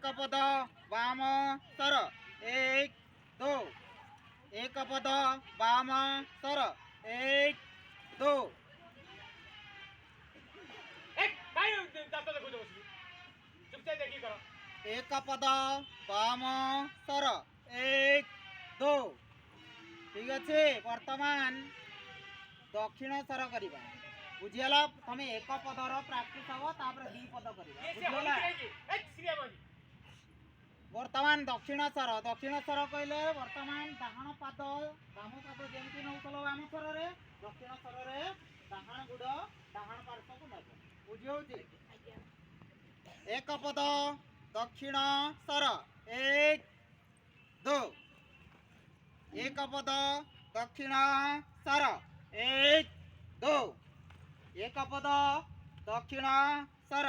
एक पद वाम सर एक दो एक पद वाम सर एक दो एक पद वाम सर एक दो ठीक अच्छे वर्तमान दक्षिण स्वर करवा बुझीगला तुम एक पदर प्राक्टिस हम तापर दी पद कर वर्तमान दक्षिण स्वर कहले वर्तमान डाहाण पाद बाम पाद जमी नौल बाम स्वर दक्षिण स्वर डाहाण गुड़ डाहाण पार्श्व को नब बुझी एक पद दक्षिण स्वर एक दो एक पद दक्षिण स्वर एक दो एक पद दक्षिण स्वर